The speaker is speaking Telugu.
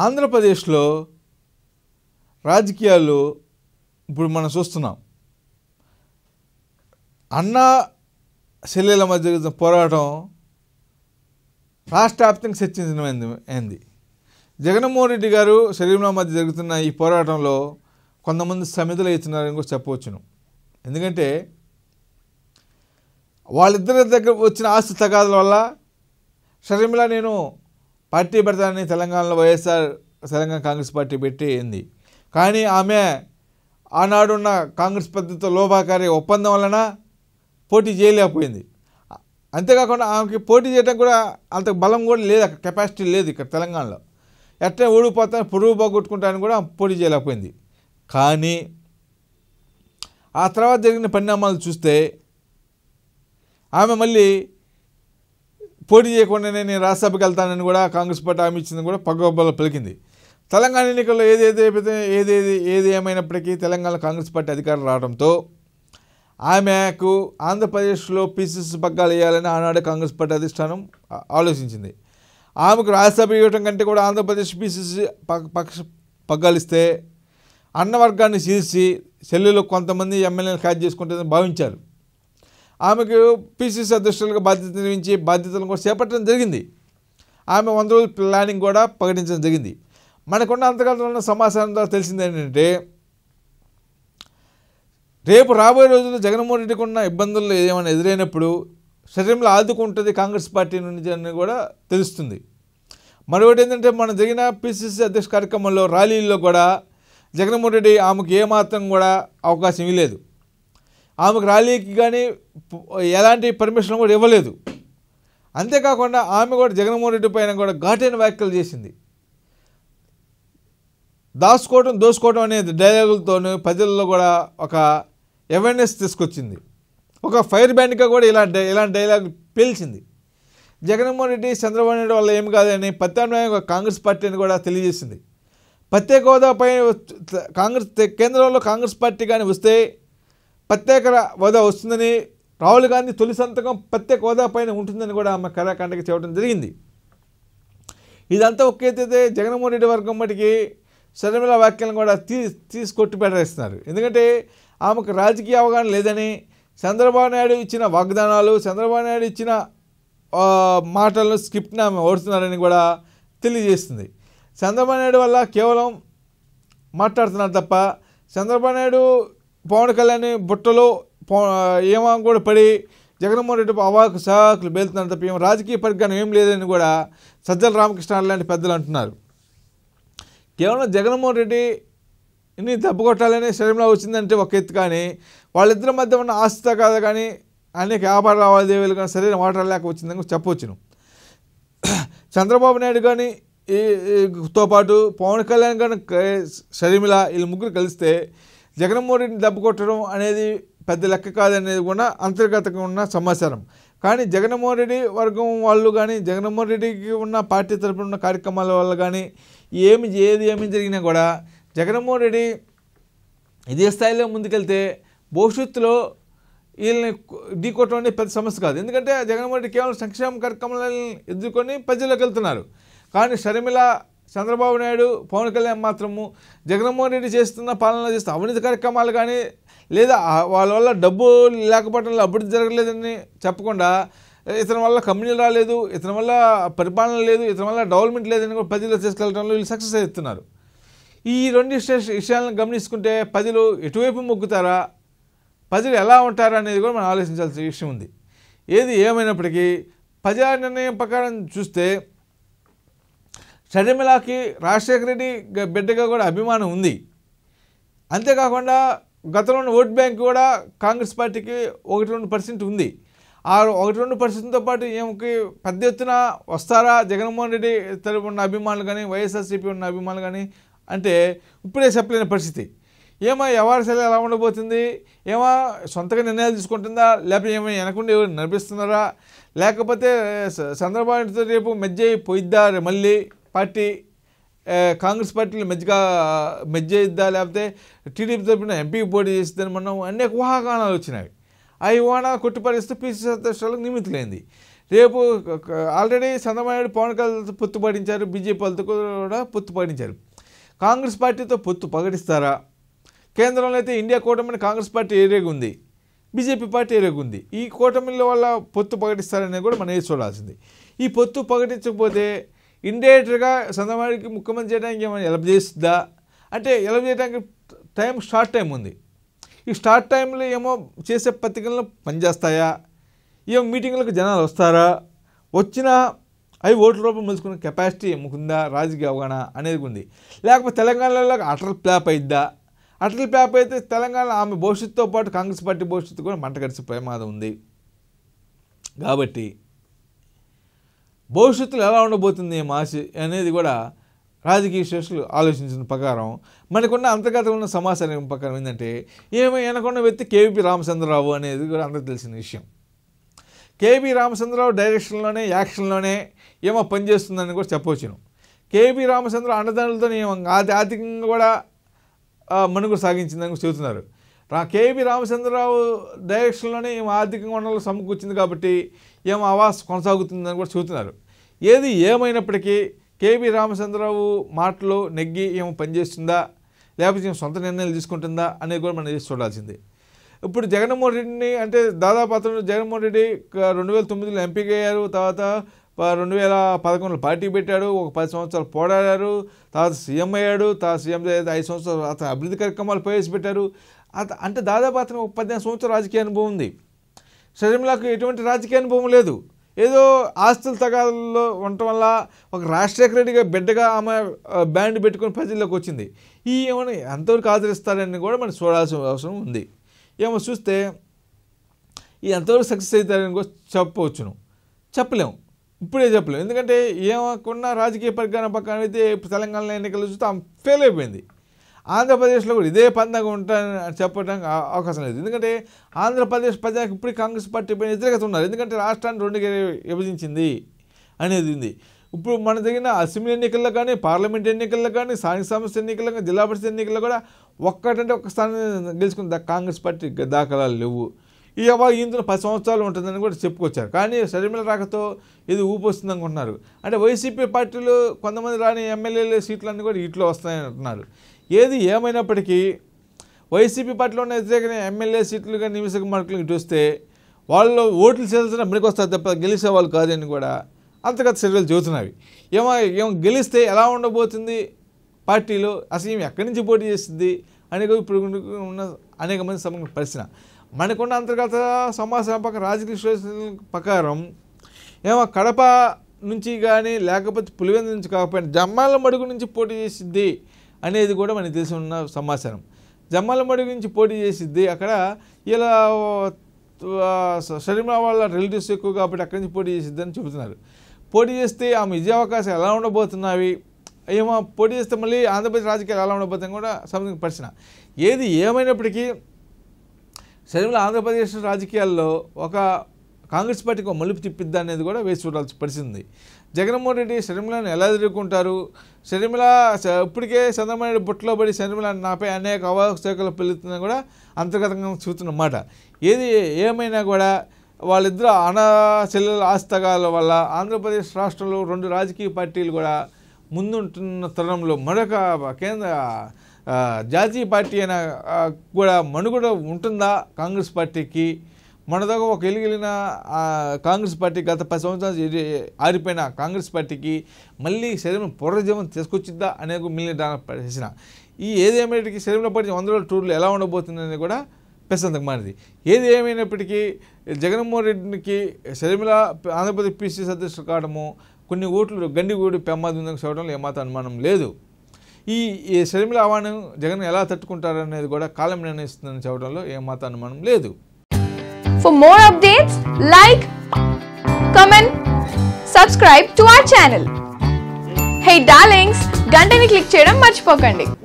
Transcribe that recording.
ఆంధ్రప్రదేశ్లో రాజకీయాలు ఇప్పుడు మనం చూస్తున్నాం. అన్నా చెల్లెల మధ్య జరుగుతున్న పోరాటం రాష్ట్ర వ్యాప్తంగా చర్చించమైంది. జగన్మోహన్ రెడ్డి గారు షర్మిల మధ్య జరుగుతున్న ఈ పోరాటంలో కొంతమంది సమిధులు అవుతున్నారని కూడా చెప్పవచ్చును. ఎందుకంటే వాళ్ళిద్దరి దగ్గర వచ్చిన ఆస్తి తగాదాల వల్ల షర్మిల నేను పార్టీ పెడతానని తెలంగాణలో తెలంగాణ కాంగ్రెస్ పార్టీ పెట్టింది. కానీ ఆమె ఆనాడున్న కాంగ్రెస్ పద్ధతితో లోపాకారి ఒప్పందం వలన పోటీ చేయలేకపోయింది. అంతేకాకుండా ఆమెకి పోటీ చేయడానికి కూడా అంత బలం కూడా లేదు, అక్కడ కెపాసిటీ లేదు. ఇక్కడ తెలంగాణలో ఎట్లా ఓడిపోతాను పొరుగు పోగొట్టుకుంటానని కూడా పోటీ చేయలేకపోయింది. కానీ ఆ తర్వాత జరిగిన పరిణామాలు చూస్తే ఆమె మళ్ళీ పోటీ చేయకుండానే నేను రాజ్యసభకి వెళ్తానని కూడా కాంగ్రెస్ పార్టీ హామీ ఇచ్చిందని కూడా పగ్గొబ్బలు పలికింది. తెలంగాణ ఎన్నికల్లో ఏది ఏమైనప్పటికీ తెలంగాణ కాంగ్రెస్ పార్టీ అధికారం రావడంతో ఆమెకు ఆంధ్రప్రదేశ్లో పీసీసీ పగ్గాలు వేయాలని ఆనాడు కాంగ్రెస్ పార్టీ అధిష్టానం ఆలోచించింది. ఆమెకు రాజ్యసభ ఇవ్వటం కంటే కూడా ఆంధ్రప్రదేశ్ పీసీసీ పగ్గాలు ఇస్తే అన్నవర్గాన్ని చీల్చి చెల్లెలు కొంతమంది ఎమ్మెల్యేలు ఖాళీ చేసుకుంటుందని భావించారు. ఆమెకు పీసీసీ అధ్యక్షులుగా బాధ్యత నిర్వహించి బాధ్యతలను కూడా చేపట్టడం జరిగింది. ఆమె 100 రోజుల ప్లానింగ్ కూడా ప్రకటించడం జరిగింది. మనకున్న అంతర్గతంలో సమాచారం ద్వారా తెలిసింది ఏంటంటే రేపు రాబోయే రోజుల్లో జగన్మోహన్ రెడ్డికి ఉన్న ఇబ్బందులు ఏమైనా ఎదురైనప్పుడు షర్మిల ఆదుకుంటుంది కాంగ్రెస్ పార్టీ నుంచి అని కూడా తెలుస్తుంది. మరొకటి ఏంటంటే మన జరిగిన పీసీసీ అధ్యక్ష కార్యక్రమంలో ర్యాలీల్లో కూడా జగన్మోహన్ రెడ్డి ఆమెకు ఏమాత్రం కూడా అవకాశం ఇవ్వలేదు. ఆమెకు ర్యాలీకి కానీ ఎలాంటి పర్మిషన్ కూడా ఇవ్వలేదు. అంతేకాకుండా ఆమె కూడా జగన్మోహన్ రెడ్డి పైన కూడా ఘాటైన వ్యాఖ్యలు చేసింది. దోసుకోవడం అనేది డైలాగులతోనూ ప్రజల్లో కూడా ఒక అవేర్నెస్ తీసుకొచ్చింది. ఒక ఫైర్ బ్యాండ్గా కూడా ఇలాంటి డైలాగ్ పేల్చింది. జగన్మోహన్ రెడ్డి చంద్రబాబు నాయుడు వల్ల ఏం కాదని ప్రత్యామ్నాయంగా కాంగ్రెస్ పార్టీని కూడా తెలియజేసింది. ప్రత్యేక హోదాపై కేంద్రంలో కాంగ్రెస్ పార్టీ కానీ వస్తే ప్రత్యేక హోదా వస్తుందని, రాహుల్ గాంధీ తొలి సంతకం ప్రత్యేక హోదా పైన ఉంటుందని కూడా ఆమె కరాఖండకి చెప్పడం జరిగింది. ఇదంతా ఒకేతైతే జగన్మోహన్ రెడ్డి వర్గం మటుకి షర్మిల వ్యాఖ్యలను కూడా తీసుకొట్టి పెట్టేస్తున్నారు. ఎందుకంటే ఆమెకు రాజకీయ అవగాహన లేదని, చంద్రబాబు నాయుడు ఇచ్చిన వాగ్దానాలు, చంద్రబాబు నాయుడు ఇచ్చిన మాటలను స్క్రిప్ట్ని ఆమె ఓడుతున్నారని కూడా తెలియజేస్తుంది. చంద్రబాబు నాయుడు వల్ల కేవలం మాట్లాడుతున్నారు తప్ప చంద్రబాబు నాయుడు పవన్ కళ్యాణ్ బుట్టలో ఏమో కూడా పడి జగన్మోహన్ రెడ్డి అవాకు సాకులు బేలుతున్నారు తప్ప ఏమో రాజకీయ పరిజ్ఞానం ఏం లేదని కూడా సజ్జల రామకృష్ణ లాంటి పెద్దలు అంటున్నారు. కేవలం జగన్మోహన్ రెడ్డిని దెబ్బకొట్టాలని షర్మిల వచ్చిందంటే ఒక ఎత్తు, కానీ వాళ్ళిద్దరి మధ్య ఉన్న ఆస్తి కాదు కానీ అనేక వ్యాపార లావాదేవీలు కానీ సరైన మాట్లాడలేక వచ్చిందని చెప్పవచ్చును. చంద్రబాబు నాయుడు కానీ తో పాటు పవన్ కళ్యాణ్ కానీ షర్మిల వీళ్ళు ముగ్గురు కలిస్తే జగన్మోహన్ రెడ్డిని దెబ్బ కొట్టడం అనేది పెద్ద లెక్క కాదనేది కూడా అంతర్గతంగా ఉన్న సమాచారం. కానీ జగన్మోహన్ రెడ్డి వర్గం వాళ్ళు కానీ జగన్మోహన్ రెడ్డికి ఉన్న పార్టీ తరపున ఉన్న కార్యక్రమాల వల్ల కానీ ఏమి జరిగినా కూడా జగన్మోహన్ రెడ్డి ఇదే స్థాయిలో ముందుకెళ్తే భవిష్యత్తులో వీళ్ళని ఢీకొట్టడం అనేది పెద్ద సమస్య కాదు. ఎందుకంటే జగన్మోహన్ రెడ్డి కేవలం సంక్షేమ కార్యక్రమాలను ఎదుర్కొని ప్రజల్లోకి వెళ్తున్నారు. కానీ షర్మిల, చంద్రబాబు నాయుడు, పవన్ కళ్యాణ్ మాత్రము జగన్మోహన్ రెడ్డి చేస్తున్న పాలన చేస్తున్న అవినీతి కార్యక్రమాలు కానీ లేదా వాళ్ళ వల్ల డబ్బు లేకపోవడంలో అభివృద్ధి జరగలేదని చెప్పకుండా ఇతని వల్ల కంపెనీలు రాలేదు, ఇతని వల్ల పరిపాలన లేదు, ఇతని వల్ల డెవలప్మెంట్ లేదని కూడా ప్రజల్లో తీసుకెళ్ళడంలో వీళ్ళు సక్సెస్ అవుతున్నారు. ఈ రెండు విషయాలను గమనించుకుంటే ప్రజలు ఎటువైపు మొగ్గుతారా, ప్రజలు ఎలా ఉంటారా అనేది కూడా మనం ఆలోచించాల్సిన విషయం ఉంది. ఏది ఏమైనప్పటికీ ప్రజా నిర్ణయం ప్రకారం చూస్తే షర్మిలకి రాజశేఖర రెడ్డి బిడ్డగా కూడా అభిమానం ఉంది. అంతేకాకుండా గతంలో ఉన్న ఓట్ బ్యాంక్ కూడా కాంగ్రెస్ పార్టీకి 1-2% ఉంది. ఆ 1-2%తో పాటు ఏమికి పెద్ద ఎత్తున వస్తారా జగన్మోహన్ రెడ్డి తరపు ఉన్న అభిమానులు కానీ వైఎస్ఆర్సీపీ ఉన్న అభిమానులు కానీ అంటే ఇప్పుడే చెప్పలేని పరిస్థితి. ఏమో ఎవరి ఎలా ఉండబోతుంది, ఏమో సొంతగా నిర్ణయాలు తీసుకుంటుందా, లేకపోతే ఏమో వెనకుండా ఎవరు నడిపిస్తున్నారా, లేకపోతే చంద్రబాబు నాయుడుతో రేపు మెజ్జ పోయిద్దా, మళ్ళీ పార్టీ కాంగ్రెస్ పార్టీలో మెజ్జయిద్దా, లేకపోతే టీడీపీ తరపున ఎంపీకి పోటీ చేస్తుందని మనం అనేక ఊహాగానాలు వచ్చినాయి. ఆ ఊహాగానాలు కొట్టిపరిస్తూ పీసీసీ అధ్యక్షులకు నియమితులైంది. రేపు ఆల్రెడీ చంద్రబాబు పవన్ కళ్యాణ్ పొత్తు పడించారు, బీజేపీ వాళ్ళతో కూడా పొత్తు పడించారు. కాంగ్రెస్ పార్టీతో పొత్తు పగటిస్తారా? కేంద్రంలో అయితే ఇండియా కూటమిని కాంగ్రెస్ పార్టీ ఏరియాగా ఉంది, బీజేపీ పార్టీ ఏరియాగా ఉంది. ఈ కూటమిల వల్ల పొత్తు పగటిస్తారనేది కూడా మనం చూడాల్సింది. ఈ పొత్తు పగటించకపోతే ఇండైరెక్ట్గా చంద్రబాబుకి ముఖ్యమంత్రి చేయడానికి ఏమైనా హెల్ప్ చేస్తుందా అంటే హెల్ప్ చేయడానికి షార్ట్ టైం ఉంది. ఈ షార్ట్ టైంలో ఏమో చేసే పత్రికలను పనిచేస్తాయా, ఏమో మీటింగ్లకు జనాలు వస్తారా, వచ్చినా అవి ఓట్ల రూపం మలుచుకునే కెపాసిటీ ఏముందా, రాజకీయ అవగాహన అనేది ఉంది. లేకపోతే తెలంగాణలో అటల్ ప్లాప్ అయిద్దా? అటల్ ప్లాప్ అయితే తెలంగాణ ఆమె భవిష్యత్తుతో పాటు కాంగ్రెస్ పార్టీ భవిష్యత్తు కూడా మంట కలిసే ప్రమాదం ఉంది. కాబట్టి భవిష్యత్తులో ఎలా ఉండబోతుంది ఆశ అనేది కూడా రాజకీయ విశ్లేషకులు ఆలోచించిన ప్రకారం మనకున్న అంతర్గత ఉన్న సమాచారం ప్రకారం ఏంటంటే ఏమో వెనకున్న వ్యక్తి కేవీపీ రామచంద్రరావు అనేది కూడా అందరికీ తెలిసిన విషయం. కేవీ రామచంద్రరావు డైరెక్షన్లోనే యాక్షన్లోనే ఏమో పనిచేస్తుందని కూడా చెప్పవచ్చును. కేవీ రామచంద్రరావు అండదండలతో ఏమో ఆర్థికంగా కూడా మనుగడ సాగించిందని చెబుతున్నారు. కేవీ రామచంద్రరావు డైరెక్షన్లోనే ఏమో ఆర్థికంగా వనరులు సమకూర్చింది కాబట్టి ఏమో ఆవాస్ కొనసాగుతుందని కూడా చెబుతున్నారు. ఏది ఏమైనప్పటికీ కేవీ రామచంద్రరావు మాటలు నెగ్గి ఏమో పనిచేస్తుందా లేకపోతే ఏమో సొంత నిర్ణయాలు తీసుకుంటుందా అనేది కూడా మనం చూడాల్సింది. ఇప్పుడు జగన్మోహన్ రెడ్డిని అంటే దాదాపు అతను జగన్మోహన్ రెడ్డి 2009లో ఎంపీగా అయ్యారు, తర్వాత 2011లో పార్టీ పెట్టాడు, ఒక 10 సంవత్సరాలు పోరాడారు, తర్వాత సీఎం అయ్యాడు, తర్వాత సీఎం 5 సంవత్సరాలు అతను అభివృద్ధి కార్యక్రమాలు ప్రవేశపెట్టారు. అంటే దాదాపు అతను ఒక 15 సంవత్సరాల రాజకీయ అనుభవం ఉంది. షర్మిలకు ఎటువంటి రాజకీయ అనుభవం లేదు. ఏదో ఆస్తుల తగాదాల్లో ఉండటం వల్ల ఒక రాజశేఖర రెడ్డిగా బిడ్డగా ఆమె బ్యాండ్ పెట్టుకుని ప్రజల్లోకి వచ్చింది. ఈ ఏమైనా ఎంతవరకు ఆదరిస్తారని కూడా మనం చూడాల్సిన అవసరం ఉంది. ఏమో చూస్తే ఈ ఎంతవరకు సక్సెస్ అవుతారని కూడా చెప్పవచ్చును, చెప్పలేము, ఇప్పుడే చెప్పలేము. ఎందుకంటే ఏమకున్న రాజకీయ పరిజ్ఞానం పక్కన అయితే ఇప్పుడు తెలంగాణ ఎన్నికలు చూస్తే ఆమె ఫెయిల్ అయిపోయింది. ఆంధ్రప్రదేశ్లో కూడా ఇదే పందంగా ఉంటాయని చెప్పడానికి అవకాశం లేదు. ఎందుకంటే ఆంధ్రప్రదేశ్ ప్రజలకు ఇప్పుడు కాంగ్రెస్ పార్టీ పైన వ్యతిరేకత ఉన్నారు. ఎందుకంటే రాష్ట్రాన్ని రెండుగా విభజించింది అనేది ఉంది. ఇప్పుడు మన దగ్గర అసెంబ్లీ ఎన్నికల్లో కానీ, పార్లమెంట్ ఎన్నికల్లో కానీ, స్థానిక సంస్థ ఎన్నికల్లో కానీ, జిల్లా పరిషత్ ఎన్నికల్లో కూడా ఒక్కటంటే ఒక్క స్థానం గెలుచుకున్న కాంగ్రెస్ పార్టీ దాఖలాలు లేవు. ఈ ఇందులో 10 సంవత్సరాలు ఉంటుందని కూడా చెప్పుకొచ్చారు. కానీ షర్మిల రాకతో ఇది ఊపి వస్తుంది అనుకుంటున్నారు. అంటే వైసీపీ పార్టీలు కొంతమంది రాని ఎమ్మెల్యేల సీట్లన్నీ కూడా ఇట్లో వస్తాయని అంటున్నారు. ఏది ఏమైనప్పటికీ వైసీపీ పార్టీలో ఉన్న వ్యతిరేక ఎమ్మెల్యే సీట్లు కానీ నిమిషక మార్కులు ఇటు వస్తే వాళ్ళు ఓట్లు చేయాల్సిన అమ్మడికి వస్తారు తప్ప గెలిచే వాళ్ళు కాదని కూడా అంతర్గత చర్యలు చెబుతున్నవి. ఏమో గెలిస్తే ఎలా ఉండబోతుంది పార్టీలో, అసలు ఏమి ఎక్కడి నుంచి పోటీ చేస్తుంది అనేది ఇప్పుడు ఉన్న అనేక మంది సమగ్ర ప్రశ్న. మనకున్న అంతర్గత సమాచారం పక్క రాజకీయ విశ్లేషణ ప్రకారం ఏమో కడప నుంచి కానీ లేకపోతే పులివెందు నుంచి కాకపోయినా జమ్మాల మడుగు నుంచి పోటీ చేసిద్ది అనేది కూడా మనకి తెలిసి ఉన్న సమాచారం. జమ్మాల మడుగు నుంచి పోటీ చేసిద్ది. అక్కడ ఇలా షర్మిల వాళ్ళ రిలేటివ్స్ ఎక్కువ కాబట్టి అక్కడి నుంచి పోటీ చేసిద్ది అని చెబుతున్నారు. పోటీ చేస్తే ఆమె విజయ అవకాశం ఎలా ఉండబోతున్నవి, ఏమో పోటీ చేస్తే మళ్ళీ ఆంధ్రప్రదేశ్ రాజకీయాలు ఎలా ఉండబోతుంది కూడా సంబంధించిన ప్రశ్న. ఏది ఏమైనప్పటికీ షర్మిల ఆంధ్రప్రదేశ్ రాజకీయాల్లో ఒక కాంగ్రెస్ పార్టీకి ఒక మలుపు తిప్పిద్దా అనేది కూడా వేసి చూడాల్సిన పరిస్థితి. జగన్మోహన్ రెడ్డి షర్మిలను ఎలా ఎదుర్కొంటారు? షర్మిల ఇప్పటికే చంద్రబాబు నాయుడు బుట్టలో పడి షర్మిల నాపై అనేక అవకాశాలు పెరుగుతుందని కూడా అంతర్గతంగా చూస్తున్నమాట. ఏది ఏమైనా కూడా వాళ్ళిద్దరు చెల్లెల ఆస్తగాల వల్ల ఆంధ్రప్రదేశ్ రాష్ట్రంలో 2 రాజకీయ పార్టీలు కూడా ముందుంటున్న తరుణంలో మరొక కేంద్ర జాతీయ పార్టీ అయినా కూడా మనుగడ ఉంటుందా కాంగ్రెస్ పార్టీకి? మనదాకా ఒక ఎలిగిలిన కాంగ్రెస్ పార్టీ గత 10 సంవత్సరాలు ఆరిపోయిన కాంగ్రెస్ పార్టీకి మళ్ళీ శరీరం పునరుజ్జీవం తీసుకొచ్చిద్దా అనేది మిగిలిన ప్రశ్న. ఈ ఏదేమైనప్పటికీ శరీరంలో పడిన 100 రోజుల టూర్లు ఎలా ఉండబోతుందని కూడా ప్రశ్నంతకు మారింది. ఏది ఏమైనప్పటికీ జగన్మోహన్ రెడ్డికి షర్మిల ఆంధ్రప్రదేశ్ పిసిసి అధ్యక్షుడు కావడము కొన్ని ఓట్లు గండిగూడి పెమ్మది ఉందని చెప్పడంలో ఏమాత్రం అనుమానం లేదు. ఈ షర్మిల ఆహ్వానం జగన్ ఎలా తట్టుకుంటారనేది కూడా కాలం నిర్ణయిస్తుందని చెప్పడంలో ఏమాత్రం అనుమానం లేదు. For more updates, like, comment, subscribe to our channel. Hey darlings, గంటని click చేయడం మర్చిపోకండి.